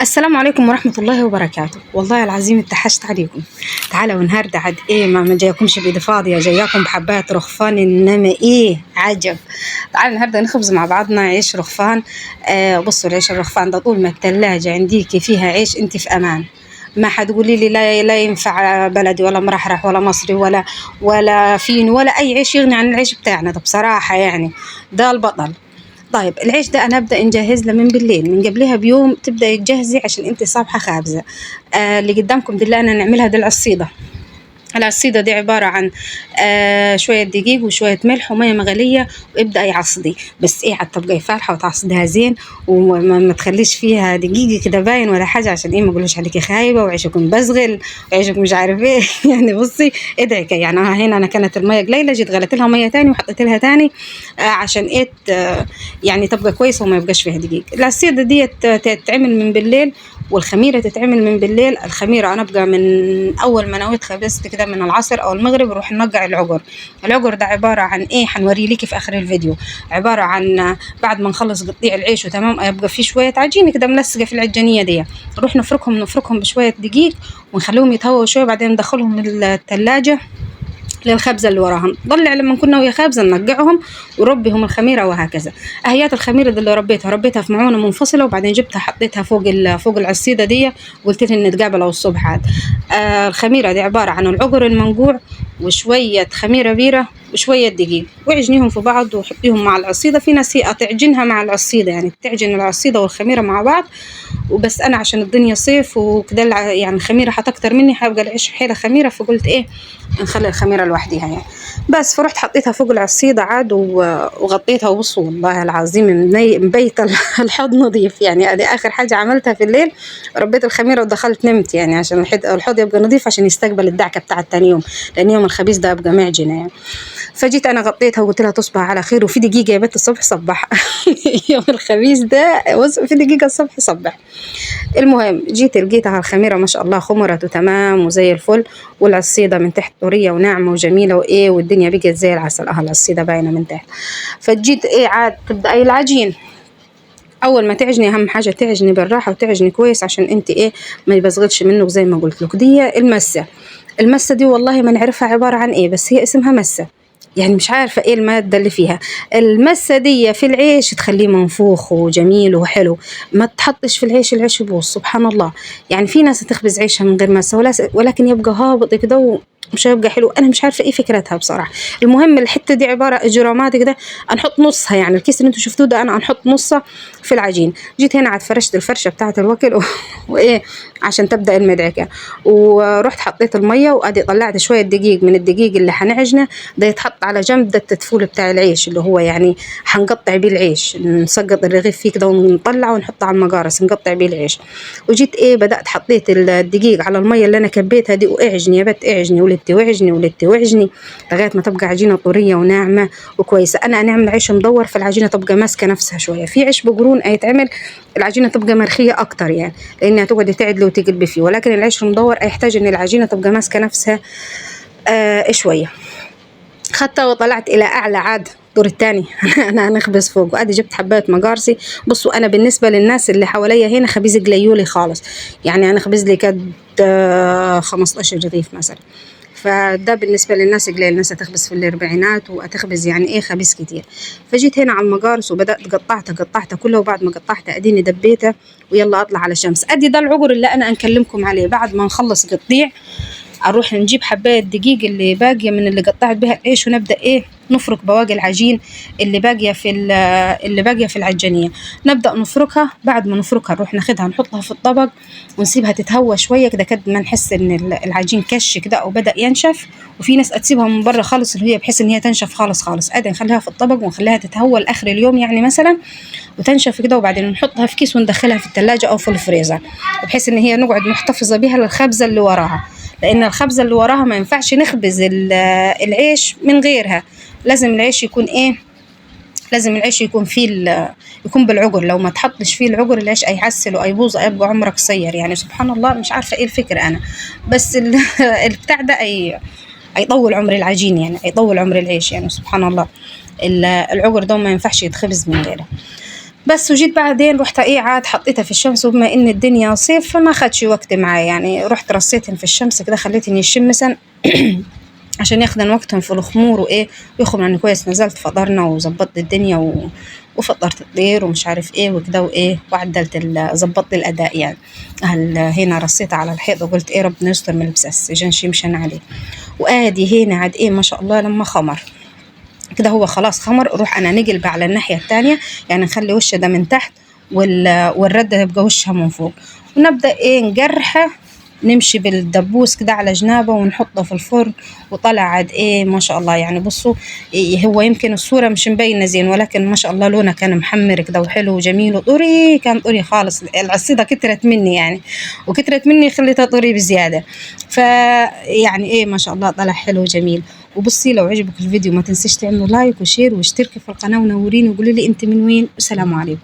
السلام عليكم ورحمة الله وبركاته. والله العظيم اتحشت عليكم. تعالوا النهاردة عاد ايه ما جايكمش بيد فاضية، جاياكم بحبات رخفان انما ايه عجب. تعالوا النهاردة نخبز مع بعضنا عيش رخفان. بصوا العيش الرخفان ده طول ما التلاجة عنديكي فيها عيش انت في امان. ما حتقولي لي لا ينفع بلدي ولا مرحرح ولا مصري ولا فين ولا اي عيش يغني عن العيش بتاعنا ده بصراحة يعني. ده البطل. طيب العيش ده انا ابدا نجهز له من بالليل، من قبلها بيوم تبداي تجهزي عشان انت صابحه خابزه. اللي قدامكم دي اللي انا نعملها دي العصيده. العصيدة دي عبارة عن شوية دقيق وشوية ملح ومية مغلية، وابدأ يعصدي بس ايه عاد تبقي فالحة وتعصديها زين، وما ما تخليش فيها دقيق كده باين ولا حاجة عشان ايه ما يقولوش عليكي خايبة وعيشكم بزغل وعيشك مش عارف ايه يعني بصي ادعي يعني هنا انا كانت المية قليلة جيت غليت لها مية تاني وحطيت لها تاني عشان ايه يعني تبقى كويسة وما يبقاش فيها دقيق. العصيدة دي تتعمل من بالليل، والخميرة تتعمل من بالليل. الخميرة أنا أبقى من أول ما نويت خبزت كده من العصر أو المغرب نروح ننقع العقر. العقر ده عبارة عن إيه حنوري ليكي في آخر الفيديو. عبارة عن بعد ما نخلص قطيع العيش وتمام يبقى فيه شوية عجينة كده ملصقة في العجانية دي، نروح نفركهم بشوية دقيق ونخليهم يتهووا شوية، بعدين ندخلهم الثلاجة للخبزة اللي وراهم. ضلع لما كنا ويا خابزة ننقعهم وربيهم الخميرة وهكذا. أهيات الخميرة دي اللي ربيتها في معونة منفصلة، وبعدين جبتها حطيتها فوق العصيدة دي وقلت لهم نتقابل الصبح عاد. الخميرة دي عبارة عن العقر المنقوع وشوية خميرة بيرة وشوية دقيق، وعجنيهم في بعض وحطيهم مع العصيدة. في ناس هي تعجنها مع العصيدة، يعني تعجن العصيدة والخميرة مع بعض وبس. أنا عشان الدنيا صيف وكده يعني الخميرة حتكتر مني حيبقى العيش حيلة خميرة، فقلت إيه نخلي الخميرة لوحدها يعني. بس فرحت حطيتها فوق العصيدة عاد وغطيتها. وبصوا والله العظيم مبيت الحوض نظيف يعني. ادي اخر حاجة عملتها في الليل، ربيت الخميرة ودخلت نمت يعني عشان الحوض يبقى نظيف عشان يستقبل الدعكة بتاعت تاني يوم، لان يوم الخبيث ده ابقى معجنة يعني. فجيت انا غطيتها وقلت لها تصبح على خير، وفي دقيقة يا بنت الصبح صبح يوم الخبيث ده في دقيقة الصبح صبح. المهم جيت لقيتها الخميرة ما شاء الله خمرت وتمام وزي الفل، والعصيدة من تحت طرية وناعمة وجميلة وايه، والدنيا بقت زي العسل. العصيدة باينة من تحت. فجيت ايه عاد تبدأ اي العجين. اول ما تعجني اهم حاجة تعجني بالراحة وتعجني كويس عشان انت ايه ما يبزغلش منك زي ما قلت لك. دي المسة دي والله ما نعرفها عبارة عن ايه، بس هي اسمها مسة يعني، مش عارفة ايه المادة اللي فيها. المسة دي في العيش تخليه منفوخ وجميل وحلو، ما تحطش في العيش يبوظ سبحان الله. يعني في ناس تخبز عيشها من غير مسة ولكن يبقى هابط كده مش هيبقى حلو. انا مش عارفه ايه فكرتها بصراحه. المهم الحته دي عباره جرامات كده، نحط نصها يعني الكيس اللي انتم شفتوه ده انا نحط نصها في العجين. جيت هنا عاد فرشت الفرشه بتاعه الوكل وايه عشان تبدا المدعكه، ورحت حطيت الميه وادي طلعت شويه دقيق من الدقيق اللي حنعجنه ده يتحط على جنب. ده التدفول بتاع العيش اللي هو يعني حنقطع بيه العيش، نسقط الرغيف فيه كده ونطلعه ونحطه على المقارص نقطع بيه العيش. وجيت ايه بدات حطيت الدقيق على الميه اللي انا كبيتها دي، واعجني يا بت اعجني ولتي لغايه ما تبقى عجينه طريه وناعمه وكويسه. انا نعمل عيش مدور فالعجينه تبقى ماسكه نفسها شويه. في عيش بقرون يتعمل العجينه تبقى مرخيه اكتر يعني لانها تقعد تعدل وتقلبي فيه، ولكن العيش المدور يحتاج ان العجينه تبقى ماسكه نفسها شويه. خدتها وطلعت الى اعلى عاد الدور الثاني انا هنخبز فوق، وادي جبت حبات مقارصي. بصوا انا بالنسبه للناس اللي حواليا هنا خبيز قليولي خالص يعني، انا خبز لي قد 15 رغيف مثلا. فده بالنسبة للناس قليل، الناس هتخبز في الأربعينات وهتخبز يعني إيه خبيز كتير. فجيت هنا على المقارص وبدأت قطعتها كلها، وبعد ما قطعتها أديني دبيتها ويلا أطلع على الشمس. أدي ده العقر اللي أنا أكلمكم عليه. بعد ما نخلص قطيع اروح نجيب حبايه دقيق اللي باقيه من اللي قطعت بها العيش، ونبدا ايه نفرك بواقي العجين اللي باقيه في العجانيه. نبدا نفركها. بعد ما نفركها نروح ناخدها نحطها في الطبق ونسيبها تتهوى شويه كده قد ما نحس ان العجين كش كده او بدا ينشف. وفي ناس تسيبها من بره خالص اللي هي بحيث ان هي تنشف خالص ادي نخليها في الطبق ونخليها تتهوى لاخر اليوم يعني مثلا وتنشف كده، وبعدين نحطها في كيس وندخلها في الثلاجه او في الفريزر بحيث ان هي نقعد محتفظه بها للخبزه اللي وراها. لان الخبزه اللي وراها ما ينفعش نخبز العيش من غيرها. لازم العيش يكون ايه لازم العيش يكون فيه يكون بالعقر. لو ما تحطش فيه العقر العيش يعسل ويبوظ يبقى عمرك قصير يعني سبحان الله. مش عارفه ايه الفكره انا بس البتاع ده يطول عمر العجين يعني يطول عمر العيش يعني سبحان الله. العقر ده ما ينفعش يتخبز من غيره. بس وجيت بعدين رحت ايه عاد حطيتها في الشمس، وبما ان الدنيا صيف فما خدش وقت معايا يعني، رحت رصيتهم في الشمس كده خليتني يشمسن عشان ياخدن وقتهم في الخمور وايه ويخرج يعني كويس. نزلت فطرنا وظبطت الدنيا وفطرت الطير ومش عارف ايه وكده وايه، وعدلت ظبطت الاداء يعني. هنا رصيت على الحيط وقلت ايه ربنا يستر من البساس جنش يمشن عليه. وادي هنا عاد ايه ما شاء الله لما خمر كده، هو خلاص خمر، اروح انا نقلب على الناحية التانية يعني، نخلي وشه ده من تحت والردة يبقى وشها من فوق، ونبدأ ايه نجرحه، نمشي بالدبوس كده على جنابه ونحطه في الفرن. وطلع عاد ايه ما شاء الله يعني. بصوا إيه، هو يمكن الصورة مش مبينة زين، ولكن ما شاء الله لونه كان محمر كده وحلو وجميل وطري، كان طري خالص. العصيدة كترت مني يعني، وكترت مني خليتها طري بزيادة. فيعني ايه ما شاء الله طلع حلو وجميل. وبصي لو عجبك الفيديو ما تنسيش تعملوا لايك وشير واشتركي في القناة ونوريني وقولي لي انت من وين. السلام عليكم.